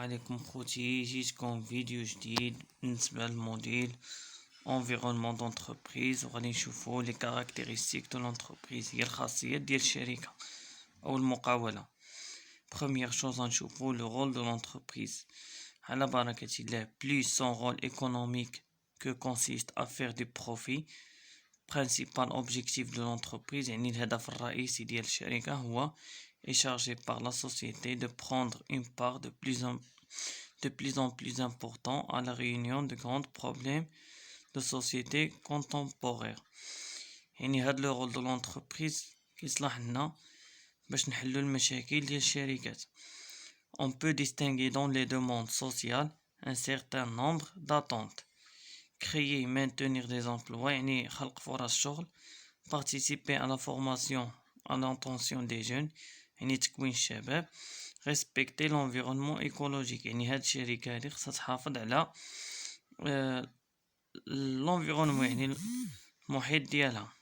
عليكم خوتي، جيتكم فيديو جديد بالنسبة للموديل environnement d'entreprise وغادي نشوفو لي كارactéristiques دو l'entreprise، هي الخاصيات ديال الشركة أو المقاولة. Première chose غنشوفو le rôle de l'entreprise. على بركة الله. Plus son rôle économique que consiste à faire du profit. Principal objectif de l'entreprise يعني الهدف الرئيسي ديال الشركة هو est chargé par la société de prendre une part de plus en plus important à la réunion de grands problèmes de société contemporaine. يعني هاد لو رول دو l'entreprise كيصلح لنا باش نحلو المشاكل ديال الشركات. On peut distinguer dans les demandes sociales un certain nombre d'attentes. Créer et maintenir des emplois يعني خلق فرص شغل. Participer à la formation à l'intention des jeunes يعني تكوين الشباب. Respecter l'environnement écologique يعني هاد الشركة هادي خصها تحافظ على l'environnement يعني المحيط ديالها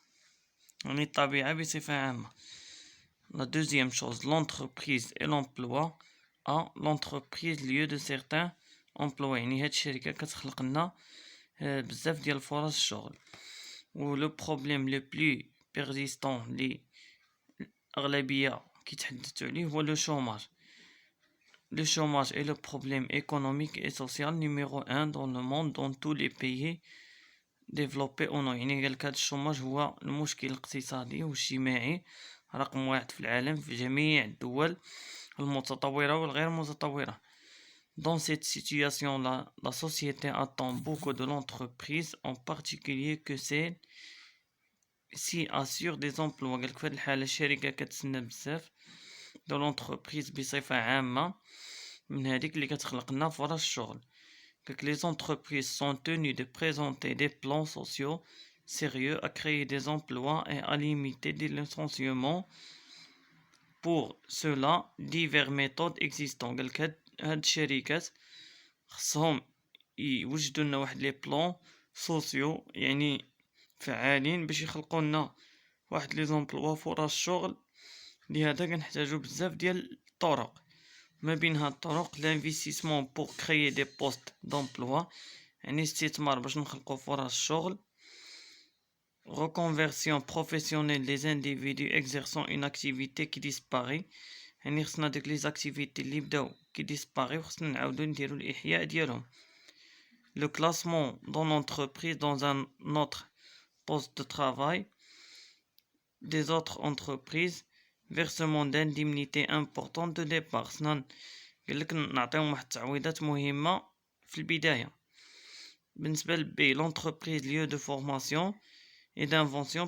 يعني الطبيعة بصفة عامة. La deuxième chose, l'entreprise et l'emploi. L'entreprise lieu de certains emplois يعني هاد الشركة كتخلق لنا بزاف ديال فرص الشغل. و لو بروبليم لو بلو بيرزيستون لي الأغلبية كيتحدثوا عليه هو لو شوماج. Le chômage est le problème économique et social numéro 1 dans le monde dans tous les pays développés ou non. يعني قالك هاد الشوماج هو المشكل الاقتصادي والاجتماعي رقم 1 في العالم في جميع الدول المتطورة والغير متطورة. Dans cette situation, la société attend beaucoup de l'entreprise, en particulier que celle-ci assure des emplois. قالك في هاد الحالة الشركة كتسنى بزاف de l'entreprise بصفة عامة من هذيك اللي كتخلق لنا فرص الشغل. Les entreprises sont tenues de présenter des plans sociaux sérieux à créer des emplois et à limiter des licenciements. Pour cela, diverses méthodes existent. قالك هاد الشركات خصهم يوجدوا لنا واحد لي بلان سوسيو يعني فعالين باش يخلقوا لنا واحد لي زومبلوا فرص الشغل. لهذا كنحتاجو بزاف ديال الطرق، ما بين هاد الطرق l'investissement pour créer des postes d'emploi يعني استثمار باش نخلقو فرص الشغل. Reconversion professionnelle des individus exerçant une activité qui disparaît يعني خصنا ديك لي زاكتيفيتي اللي بداو كي ديسباري خصنا نعاودو نديرو الإحياء ديالهم. Le classement dans l'entreprise dans un autre poste de travail des autres entreprises. Versement d'indemnités importantes de départ. خصنا قالك نعطيهم واحد التعويضات مهمة في البداية. بالنسبة لبي l'entreprise lieu de formation et d'invention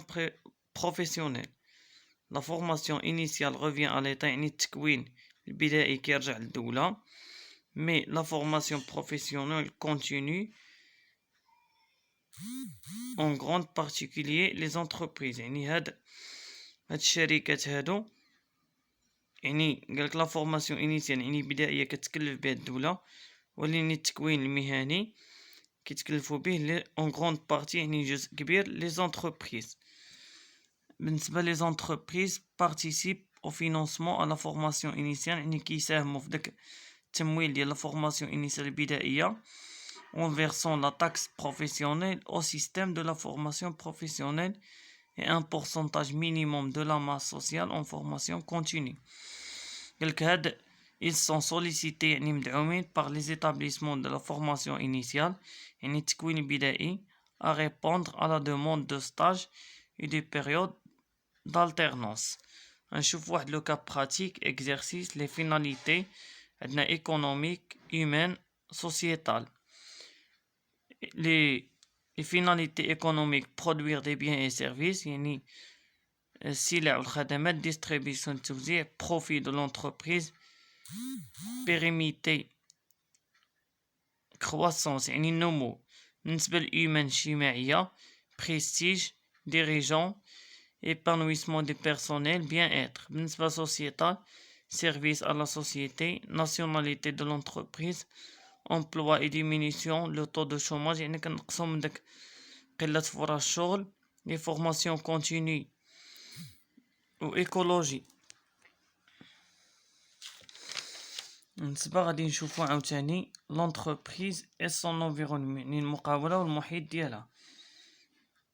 professionnelle. La formation initiale revient à l'état يعني التكوين البدائي كيرجع للدولة. Mais la formation professionnelle continue en grande particulier les entreprises. يعني هاد الشركات هادو يعني قالك لا فورماسيون انيسيال يعني بدائيه كتكلف بها الدوله، ولكن التكوين المهني كيتكلفوا به لي اون غروند بارتي يعني جزء كبير لي زونتربريز. بالنسبه لي زونتربريز بارتيسيب او فينانسمون على فورماسيون انيسيال يعني كيساهموا في داك التمويل ديال لا فورماسيون انيسيال البدائيه en versant la taxe professionnelle au système de la formation professionnelle et un pourcentage minimum de la masse sociale en formation continue. Ils sont sollicités يعني مدعومين par les établissements de la formation initiale يعني التكوين البدائي à répondre à la demande de stage et des périodes d'alternance. نشوف واحد لو cas pratique exercice les finalités عندنا économiques, humaines, sociétales. Les finalités économiques produire des biens et services يعني السلع والخدمات distribution توزيع profit de l'entreprise pérennité croissance يعني النمو. بالنسبة للhumain اجتماعية prestige dirigeant épanouissement du personnel bien-être. بالنسبة sociétal service à la société nationalité de l'entreprise emploi et diminution le taux de chômage يعني كنقصو من داك قلة فرص الشغل. les formations continues ou écologie. بالنسبة غادي نشوفو عاوتاني l'entreprise et son environnement، يعني المقاولة والمحيط ديالها.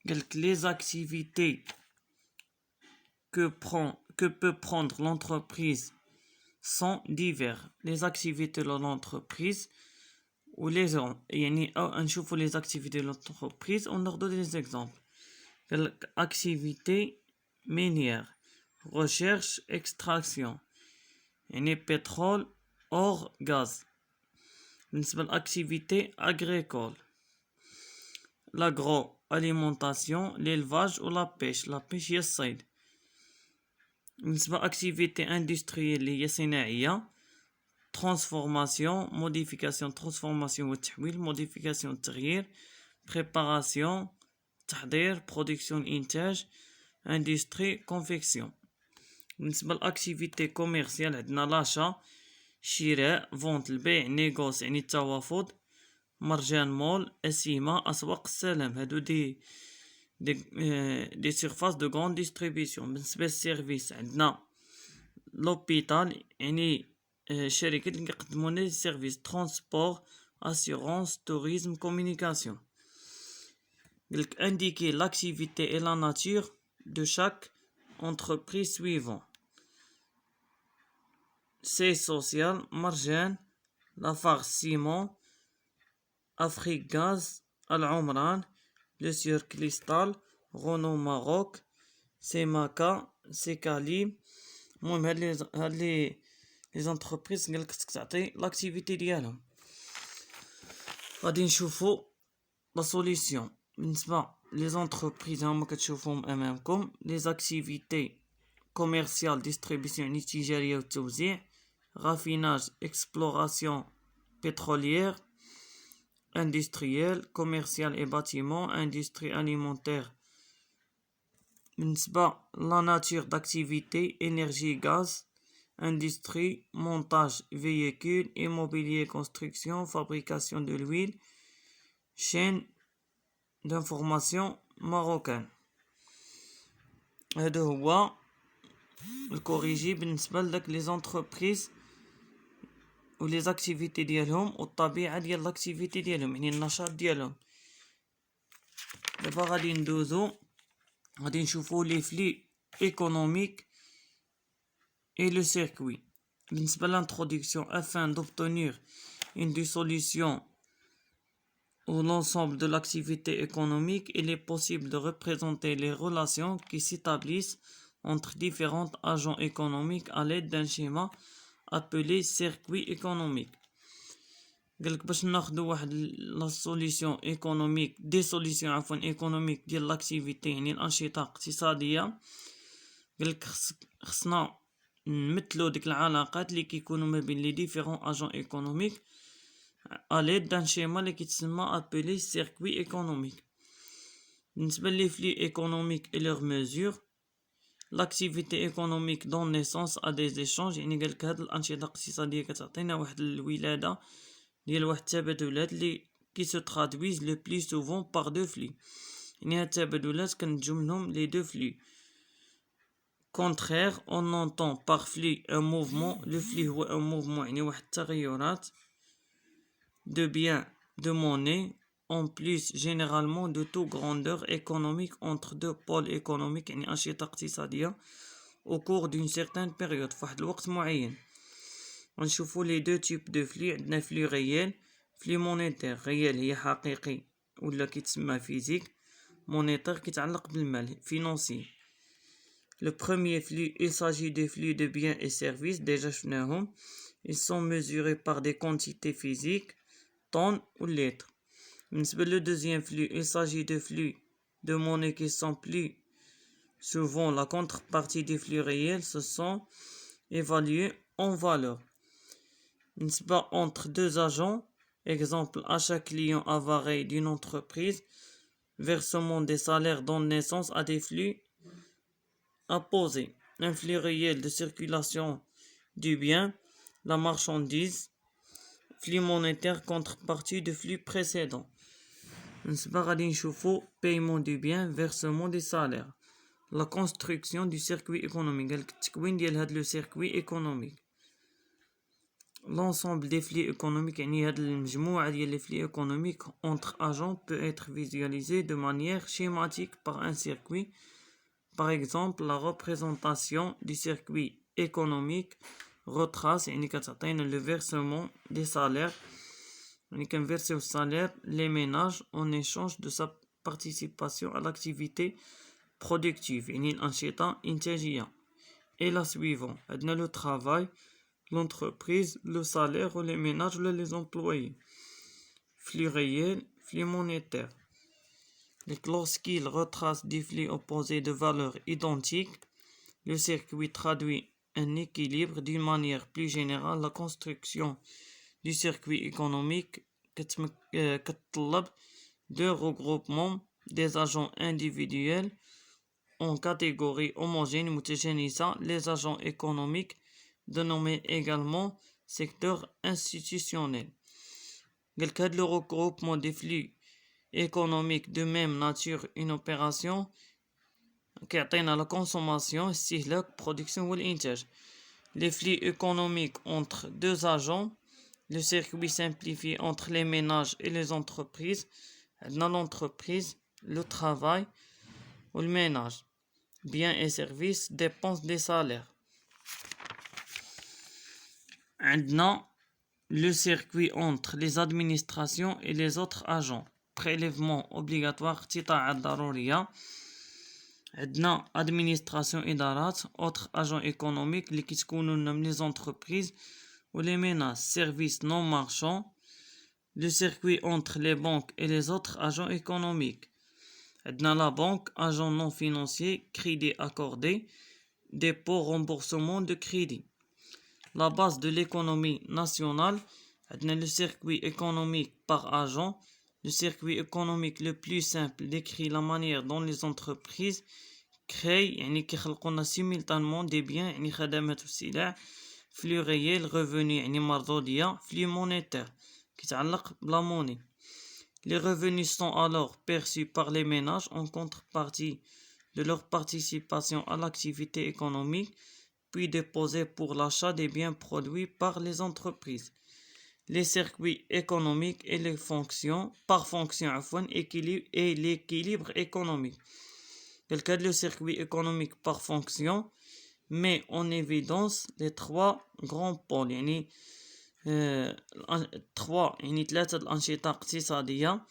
قالك les activités que peut prendre l'entreprise sont divers. Les activités de l'entreprise ou les يعني نشوفو les activités de l'entreprise وناخدو des exemples. activité minière, recherche extraction يعني pétrole or gaz. بالنسبة l'activité agricole, l'agroalimentation, l'élevage ou la pêche هي الصيد. بالنسبة activité industrielle اللي هي صناعية transformation والتحويل modification التغيير préparation تحضير production الإنتاج industrie confection. بالنسبة l'activité commerciale عندنا l'achat شراء vente البيع négoce يعني التوافد مرجان مول أسيمة أسواق السلام هادو دي surfaces de grande distribution. بالنسبة للسيرفيس عندنا لوبيتال يعني شركة اللي كيقدموا لنا سيرفيس ترونسبور assurance tourisme communication. قالك indiquer l'activité et la nature de chaque entreprise suivant. C social مرجان Lafarge ciment Afrique gaz Al Omran Le Sieur Cristal Renault Maroc Semaka Sekali. المهم هاد لي زونتربريز قالك خصك تعطي لاكتيفيتي ديالهم. غادي نشوفو لا سوليسيون. بالنسبه لي زونتربريز هما كتشوفوهم امامكم لي زاكتيفيتي كوميرسيال ديستريبيسيون يعني التجاريه والتوزيع رافيناج اكسبلوراسيون بتروليير industriel commercial et bâtiment industrie alimentaire. بالنسبة la nature d'activité énergie gaz industrie montage véhicule immobilier construction fabrication de l'huile chaîne d'information marocaine. هذا هو الكوريجي بالنسبة لداك لي زونتربريز و لي زاكتيفيتي ديالهم والطبيعة ديال لاكتيفيتي ديالهم يعني النشاط ديالهم. دابا غادي ندوزو غادي نشوفو لي فلي économique et le circuit. بالنسبة l'introduction afin d'obtenir une dissolution ou l'ensemble de l'activité économique, il est possible de représenter les relations qui s'établissent entre différents agents économiques à l'aide d'un schéma appelé circuit économique. قالك باش ناخدو واحد لا سوليسيون ايكونوميك دي سوليسيون ايكونوميك ديال لاكتيفيتي يعني الانشطه اقتصاديه. قالك خصنا نمثلو ديك العلاقات اللي كيكونوا ما بين لي ديفيرون اجون ايكونوميك à l'aide d'un schéma اللي كيتسمى appelé circuit économique. بالنسبه لي flux économiques et leurs mesures, l'activité économique donne naissance à des échanges يعني قالك هاد الانشطه الاقتصاديه كتعطينا واحد الولاده ديال واحد التبادلات اللي كي se traduisent le plus souvent par deux flux. يعني هاد التبادلات كنتجو منهم لي دو flux contraire. on entend par flux un mouvement. le flux هو un mouvement يعني واحد التغيرات de biens de monnaie en plus généralement de toute grandeur économique entre deux pôles économiques يعني أنشطة اقتصادية au cours d'une certaine période فواحد الوقت معين. ونشوفو لي دو تيب دو فلي. عندنا فلي غيال فلي مونيتير. غيال هي حقيقي ولا كيتسمى فيزيك مونيتير كيتعلق بالمال فينانسي. Le premier flux, il s'agit de flux de biens et services, déjà شفناهم. Ils sont mesurés par des quantités physiques, tonnes ou litres. بالنسبة le deuxième flux, il s'agit de flux de monnaie qui sont plus souvent la contrepartie des flux réels, se sont évalués en valeur. بالنسبة entre deux agents, exemple achat client avare d'une entreprise, versement des salaires donnent naissance à des flux apposés. Un flux réel de circulation du bien, la marchandise, flux monétaire contrepartie de flux précédent. بالنسبة غادي نشوفو paiement du bien, versement des salaires. La construction du circuit économique. قالك التكوين ديال هاد لو circuit économique. l'ensemble des flux économiques يعني هاد المجموعة ديال les flux économiques entre agents peut être visualisé de manière schématique par un circuit. Par exemple, la représentation du circuit économique retrace يعني كتعطينا le versement des salaires يعني كنفيرسيو السالير les ménages en échange de sa participation à l'activité productive يعني الأنشطة إنتاجية. Et la suivante, عندنا le travail, l'entreprise, le salaire ou les ménages ou les employés. Flux réel, flux monétaire. Lorsqu'il retrace des flux opposés de valeurs identiques, le circuit traduit un équilibre. D'une manière plus générale, la construction du circuit économique كتطلب de regroupement des agents individuels en catégories homogènes متجانسة. Les agents économiques dénommés également secteurs institutionnels. Le regroupement des flux économiques de même nature une opération كيعطينا la consommation, استهلاك, production والإنتاج. Les flux économiques entre deux agents, le circuit simplifié entre les ménages et les entreprises. Dans l'entreprise, le travail ou le ménage, biens et services, dépenses des salaires. Dans le circuit entre les administrations et les autres agents, prélèvement obligatoire, اقتطاعات ضرورية. عندنا administration إدارات, autres agents économiques اللي كيتكونوا لنا من les entreprises ou les ménages, services non marchands. Le circuit entre les banques et les autres agents économiques. عندنا la banque, agent non financier, crédit accordé, dépôt, remboursement de crédit. La base de l'économie nationale, عندنا le circuit économique par agent. Le circuit économique le plus simple décrit la manière dont les entreprises créent يعني كيخلقوا لنا simultanément des biens يعني خدمات وسلع. Flux réel, revenu يعني مردودية. Flux monétaire كيتعلق بلا موني. Les revenus sont alors perçus par les ménages en contrepartie de leur participation à l'activité économique, puis déposés pour l'achat des biens produits par les entreprises. Les circuits économiques et les fonctions, par fonction, et l'équilibre économique. Le circuit économique par fonction met en évidence les trois grands pôles يعني ثلاثة الأنشطة اقتصادية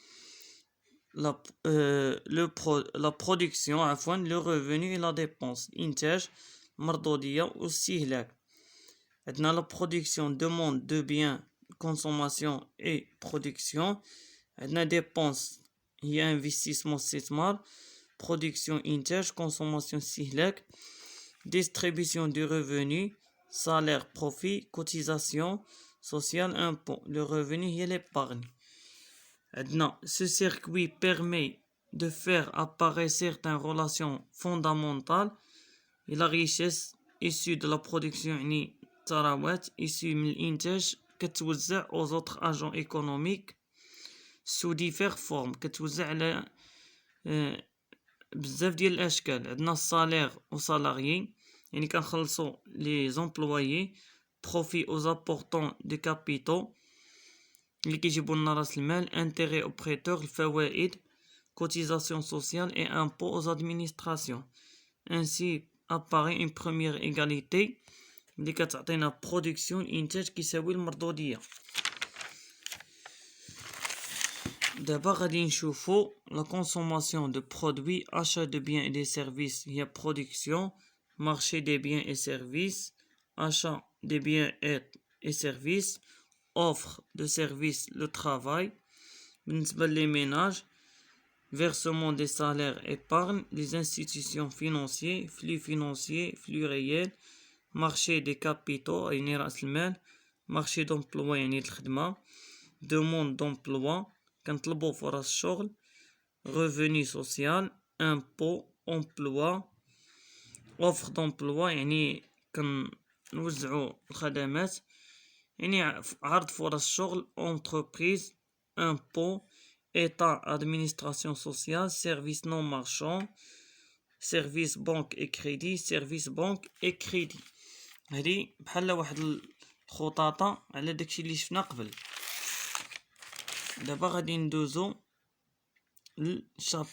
la production le revenu et la dépense إنتاج مردودية واستهلاك. عندنا la production demande de biens consommation et production. عندنا dépense هي investissement استثمار, production إنتاج, consommation استهلاك. Distribution du revenu, salaire, profit, cotisation sociale, impôt. Le revenu est l'épargne. Ce circuit permet de faire apparaître certaines relations fondamentales et la richesse issue de la production يعني ثروات issue من الإنتاج كتوزع aux autres agents économiques sous diverses formes. كتوزع على بزاف ديال الاشكال. عندنا الصالير او سالاريي يعني كنخلصوا لي زومبلويي. بروفي aux apportants de capitaux اللي كيجيبوا لنا راس المال. intérêt aux prêteurs الفوائد. cotisation sociale et impôt aux administrations. ainsi apparaît une première égalité اللي كتعطينا production الانتاج كيساوي المردوديه. دابا غادي نشوفو la consommation de produits, achat de biens et des services هي production, marché des biens et services, achat des biens et services, offre de services, le travail. بالنسبة les ménages, versement des salaires, épargne, les institutions financières, flux réel, marché des capitaux يعني رأس المال, marché d'emploi يعني الخدمة, demande d'emploi كنطلبوا فرص الشغل, revenu social, impôt, emploi, offre d'emploi يعني كنوزعوا الخدمات يعني عرض فرص الشغل, entreprise, impôt, état, administration sociale, service non marchand, service banque et crédit, service banque et crédit. هذه بحال واحد خطاطة على داكشي اللي شفنا قبل. دابا غادي ندوزو للشابتر